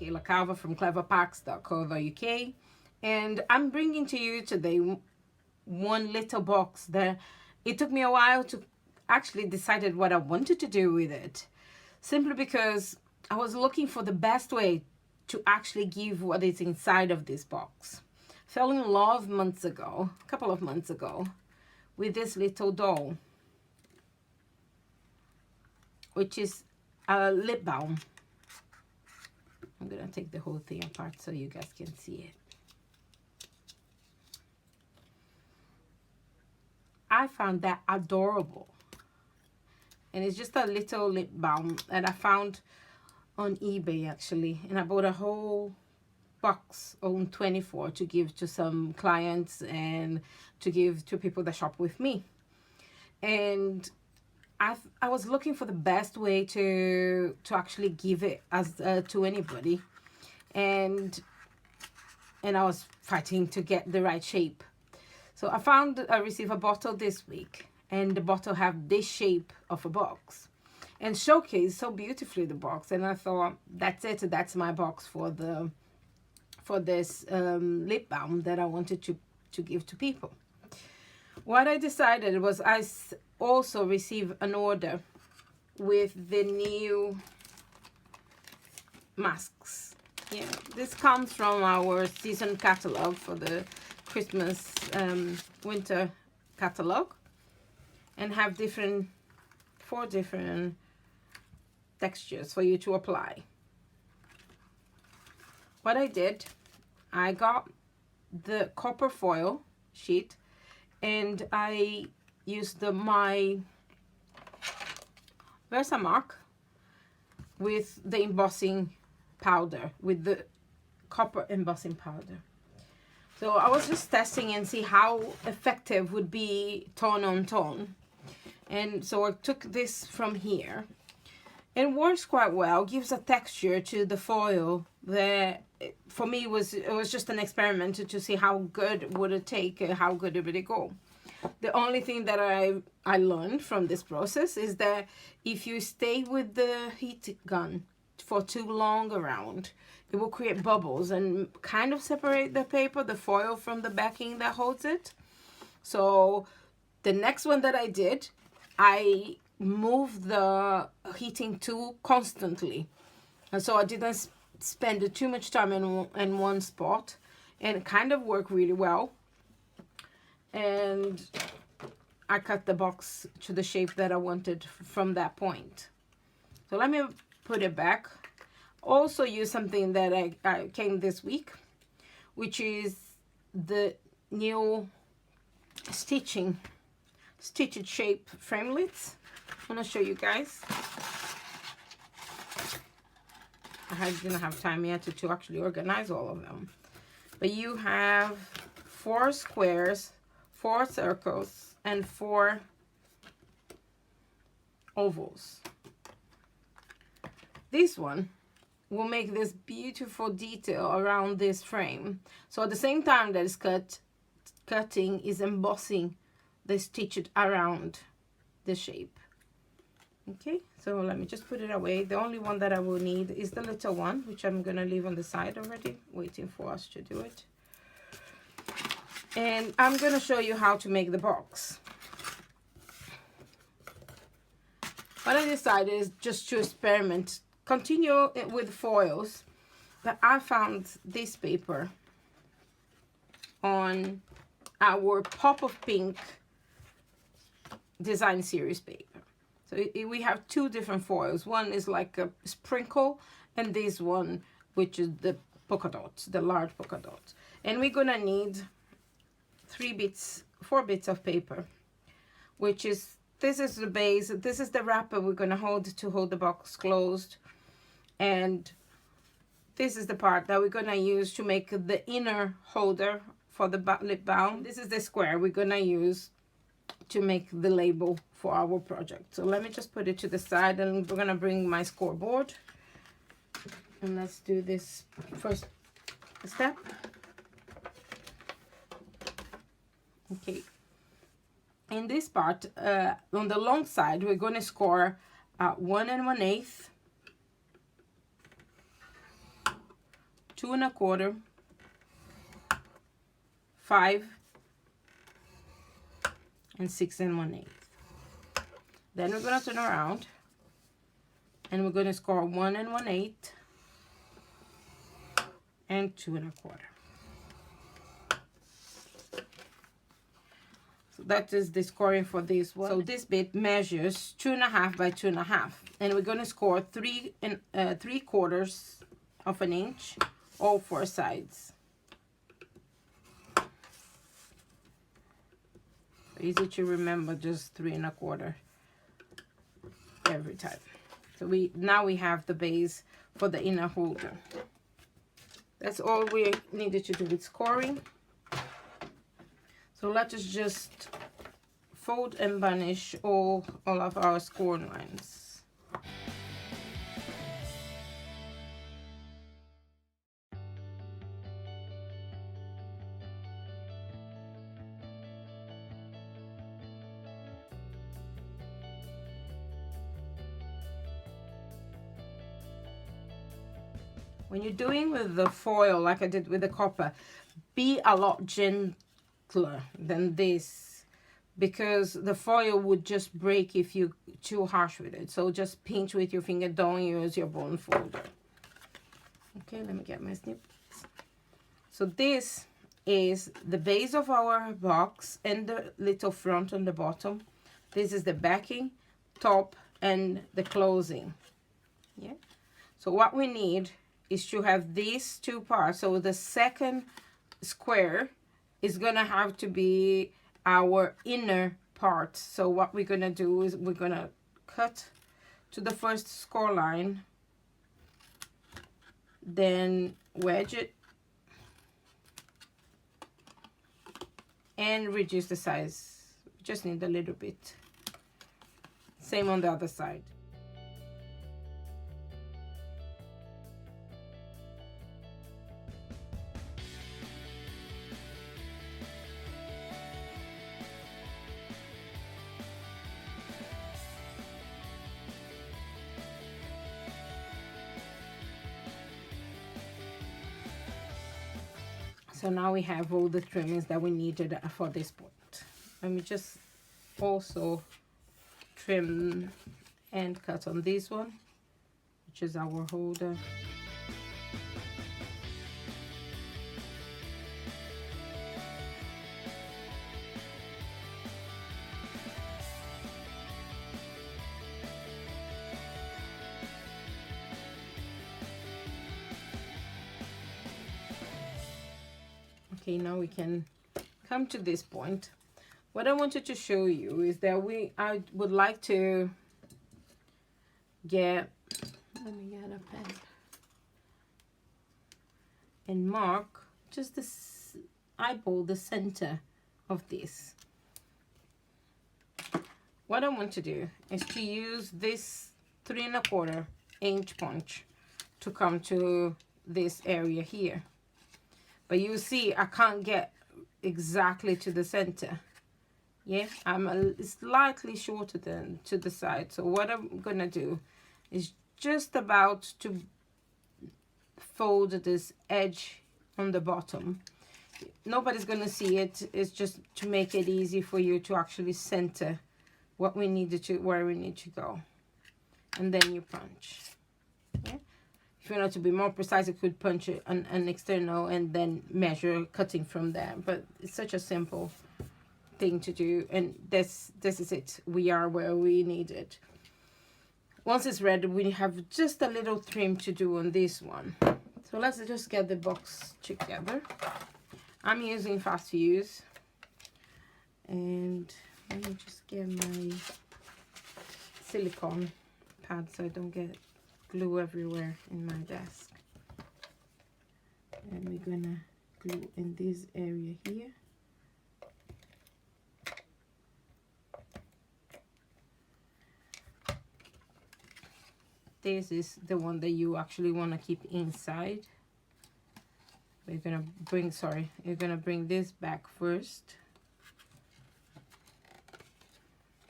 Kayla Calva from cleverpacks.co.uk, and I'm bringing to you today one little box that it took me a while to actually decide what I wanted to do with it, simply because I was looking for the best way to actually give what is inside of this box. Fell in love a couple of months ago, with this little doll, which is a lip balm. I'm gonna take the whole thing apart so you guys can see it. I found that adorable, and it's just a little lip balm that I found on eBay actually, and I bought a whole box on 24 to give to some clients and to give to people that shop with me. And I was looking for the best way to actually give it as to anybody, and I was fighting to get the right shape. So I received a bottle this week, and the bottle have this shape of a box and showcase so beautifully the box, and I thought, that's it, that's my box for this lip balm that I wanted to give to people. What I decided was I also received an order with the new masks. Yeah, this comes from our season catalog for the Christmas winter catalog, and have 4 different textures for you to apply. What I did, I got the copper foil sheet, and I used my Versamark with the embossing powder, with the copper embossing powder. So I was just testing and see how effective would be tone on tone. And so I took this from here. It works quite well, gives a texture to the foil that for me it was just an experiment to see how good would it take, how good it would go. The only thing that I learned from this process is that if you stay with the heat gun for too long around, it will create bubbles and kind of separate the paper, the foil, from the backing that holds it. So the next one that I did, I moved the heating tool constantly, and so I didn't spend too much time in one spot, and it kind of worked really well. And I cut the box to the shape that I wanted from that point. So let me put it back. Also use something that I came this week, which is the new stitched shape framelits. I'm gonna show you guys. I didn't have time yet to actually organize all of them, but you have 4 squares, 4 circles, and 4 ovals. This one will make this beautiful detail around this frame. So at the same time that it's cutting is embossing the stitched around the shape. Okay, so let me just put it away. The only one that I will need is the little one, which I'm gonna leave on the side already, waiting for us to do it. And I'm gonna show you how to make the box. What I decided is just to experiment, continue it with foils, but I found this paper on our Pop of Pink design series paper. So we have 2 different foils. One is like a sprinkle, and this one, which is the polka dots, the large polka dots. And we're gonna need 4 bits of paper, which is, this is the base, this is the wrapper we're gonna hold to hold the box closed, and this is the part that we're gonna use to make the inner holder for the lip balm. This is the square we're gonna use to make the label for our project. So let me just put it to the side, and we're gonna bring my scoreboard, and let's do this first step. Okay, in this part, on the long side, we're going to score 1 1/8, 2 1/4, 5, and 6 1/8. Then we're going to turn around and we're going to score 1 1/8 and 2 1/4. So that is the scoring for this one. So this bit measures 2 1/2 by 2 1/2, and we're going to score 3 3/4 of an inch, all 4 sides. Easy to remember, just 3 1/4 every time. So now we have the base for the inner holder. That's all we needed to do with scoring. So let us just fold and burnish all of our score lines. When you're doing with the foil, like I did with the copper, be a lot gentler than this, because the foil would just break if you're too harsh with it. So just pinch with your finger, don't use your bone folder. Okay, let me get my snip. So this is the base of our box and the little front on the bottom. This is the backing, top, and the closing. Yeah. So what we need is to have these two parts. So the second square is gonna have to be our inner part. So what we're gonna do is we're gonna cut to the first score line, then wedge it and reduce the size. Just need a little bit. Same on the other side. So now we have all the trimmings that we needed for this point. Let me just also trim and cut on this one, which is our holder. Okay, now we can come to this point. What I wanted to show you is that I would like to get, let me get a pen and mark just this eyeball, the center of this. What I want to do is to use this 3 1/4 inch punch to come to this area here. But you see, I can't get exactly to the center. Yeah, I'm slightly shorter than to the side. So what I'm gonna do is just about to fold this edge on the bottom. Nobody's gonna see it. It's just to make it easy for you to actually center what we needed to, where we need to go. And then you punch. Yeah. If you want to be more precise, you could punch an external and then measure cutting from there. But it's such a simple thing to do, and this is it. We are where we need it. Once it's ready, we have just a little trim to do on this one. So let's just get the box together. I'm using fast fuse, and let me just get my silicone pad so I don't get glue everywhere in my desk. And we're gonna glue in this area here. This is the one that you actually want to keep inside. We're gonna bring, you're gonna bring this back first.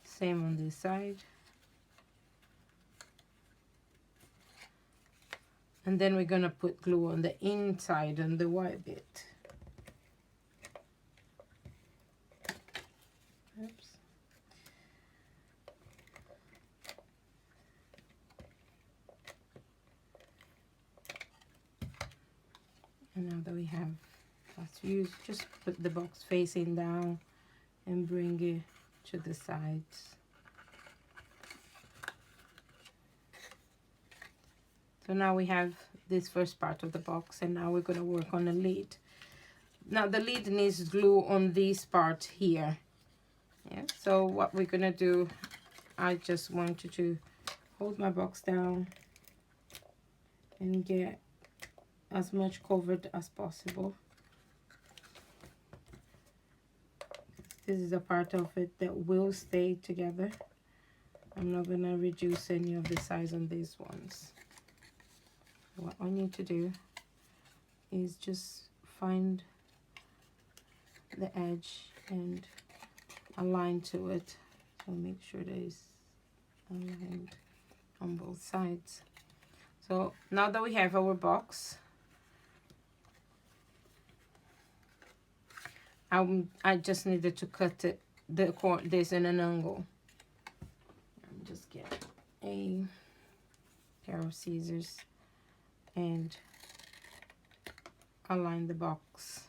Same on this side. And then we're gonna put glue on the inside and the white bit. Oops. And now that we have fast fuse, just put the box facing down and bring it to the sides. So now we have this first part of the box, and now we're going to work on the lid. Now the lid needs glue on this part here. Yeah, so what we're going to do, I just want you to hold my box down and get as much covered as possible. This is a part of it that will stay together. I'm not going to reduce any of the size on these ones. What I need to do is just find the edge and align to it. So make sure that it's aligned on both sides. So now that we have our box, I just needed to cut it, this in an angle. Just get a pair of scissors and align the box.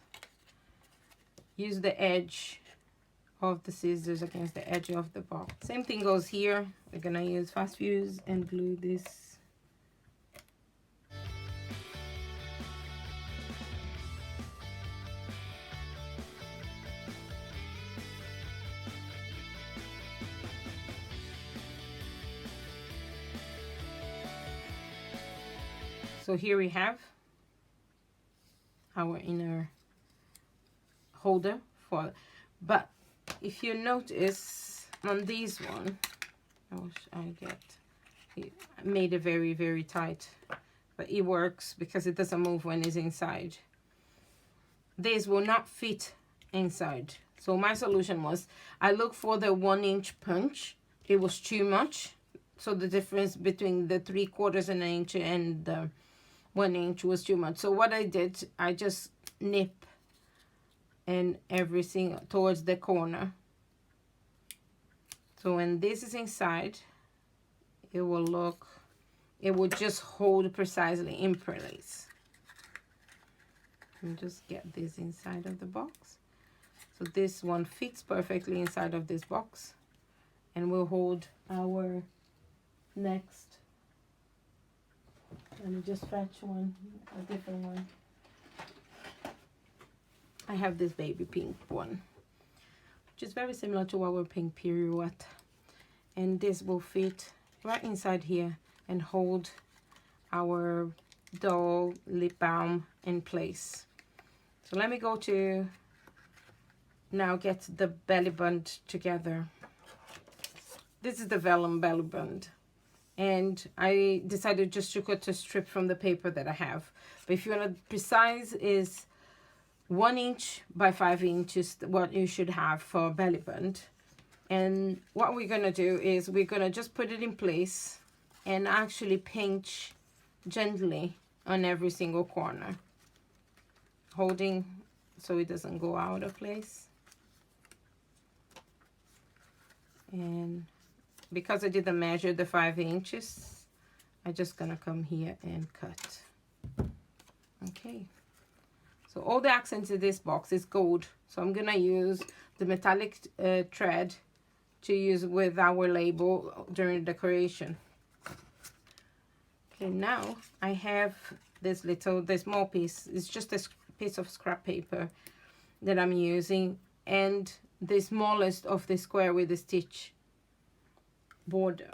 Use the edge of the scissors against the edge of the box. Same thing goes here. We're gonna use fast fuse and glue this. So here we have our inner holder for, but if you notice on this one, it made it very, very tight, but it works because it doesn't move when it's inside. This will not fit inside. So my solution was, I looked for the 1-inch punch. It was too much. So the difference between the 3/4 inch and the 1 inch was too much. So what I did, I just nip and everything towards the corner. So when this is inside, it will just hold precisely in place. And just get this inside of the box. So this one fits perfectly inside of this box, and we'll hold our next. Let me just fetch one, a different one. I have this baby pink one, which is very similar to our pink pirouette. And this will fit right inside here and hold our doll lip balm in place. So let me go to now get the belly band together. This is the vellum belly band. And I decided just to cut a strip from the paper that I have. But if you want to precise, is 1 inch by 5 inches what you should have for belly band. And what we're going to do is we're going to just put it in place and actually pinch gently on every single corner, holding so it doesn't go out of place. And because I didn't measure the 5 inches, I'm just gonna come here and cut. Okay, so all the accents in this box is gold, so I'm gonna use the metallic thread to use with our label during decoration. Okay, now I have this small piece. It's just a piece of scrap paper that I'm using, and the smallest of the square with the stitch border.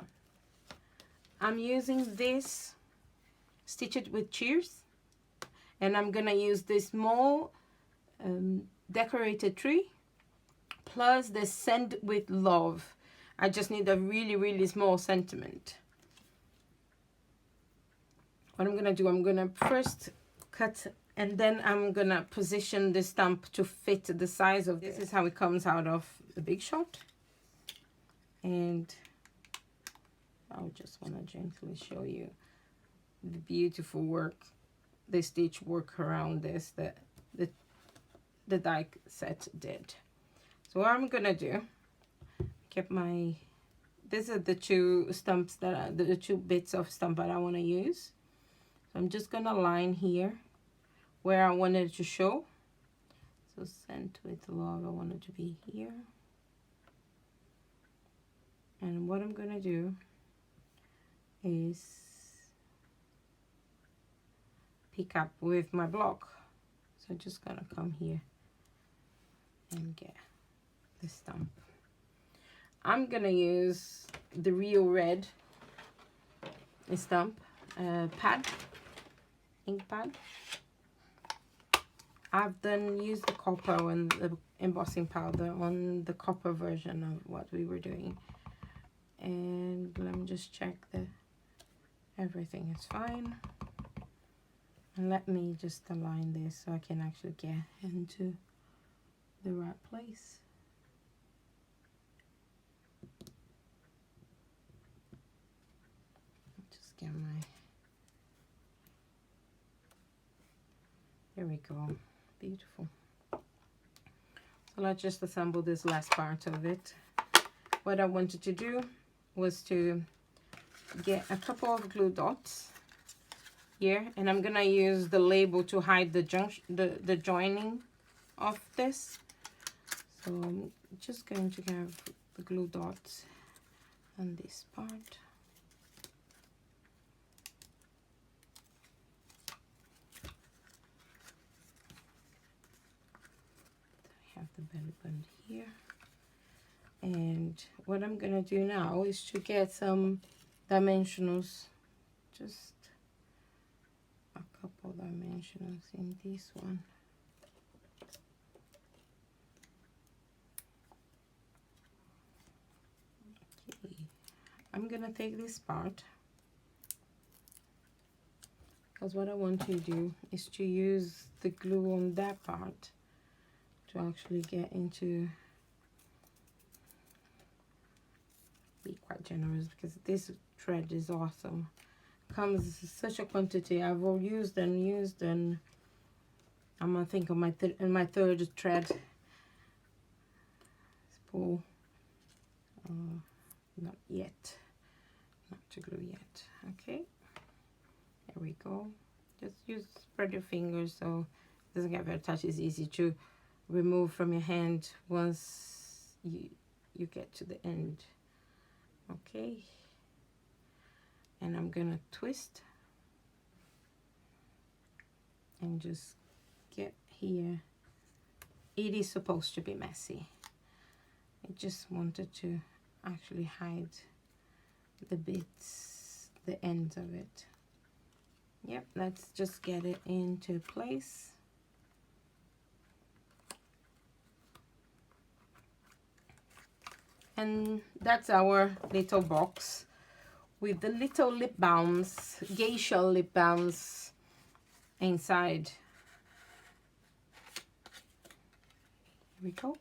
I'm using this, stitch it with cheers, and I'm gonna use this small decorated tree plus the send with love. I just need a really, really small sentiment. What I'm gonna do, I'm gonna first cut, and then I'm gonna position the stamp to fit the size of this. This is how it comes out of the big shot. And I just want to gently show you the beautiful work, the stitch work around this that the die set did. So what I'm gonna do, keep my, these are the two stumps that the two bits of stump that I want to use. So I'm just gonna line here where I wanted to show. So center with love, I want it to be here. And what I'm gonna do is pick up with my block. So I'm just gonna come here and get the stump. I'm gonna use the Real Red stamp pad, ink pad. I've then used the copper and the embossing powder on the copper version of what we were doing. And let me just check that everything is fine. And let me just align this so I can actually get into the right place. Just get my, there we go, beautiful. So let's just assemble this last part of it. What I wanted to do was to get a couple of glue dots here, and I'm gonna use the label to hide the joining of this. So I'm just going to have the glue dots on this part. I have the belly button here. And what I'm gonna do now is to get some dimensionals, just a couple dimensionals in this one. Okay, I'm gonna take this part, because what I want to do is to use the glue on that part to actually get into, be quite generous, because this thread is awesome. Comes in such a quantity. I've all used, and I'm gonna think of my third thread spool. Not yet, not to glue yet. Okay, there we go. Just spread your fingers so it doesn't get very touched. It's easy to remove from your hand once you get to the end. Okay, and I'm gonna twist and just get here. It is supposed to be messy. I just wanted to actually hide the bits, the ends of it. Yep, let's just get it into place. And that's our little box with the little lip balms, geisha lip balms inside. Here we go.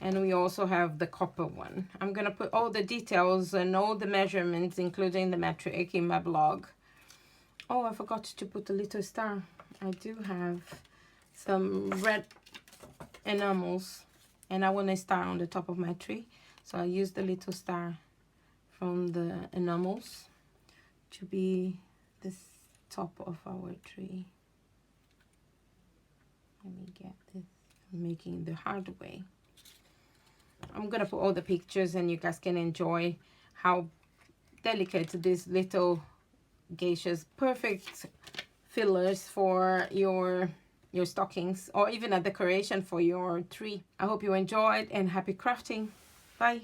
And we also have the copper one. I'm gonna put all the details and all the measurements, including the metric, in my blog. Oh, I forgot to put a little star. I do have some red enamels, and I want a star on the top of my tree. So I use the little star from the enamels to be the top of our tree. Let me get this. I'm making the hard way. I'm gonna put all the pictures, and you guys can enjoy how delicate these little geishas, perfect fillers for your stockings, or even a decoration for your tree. I hope you enjoyed, and happy crafting. Bye.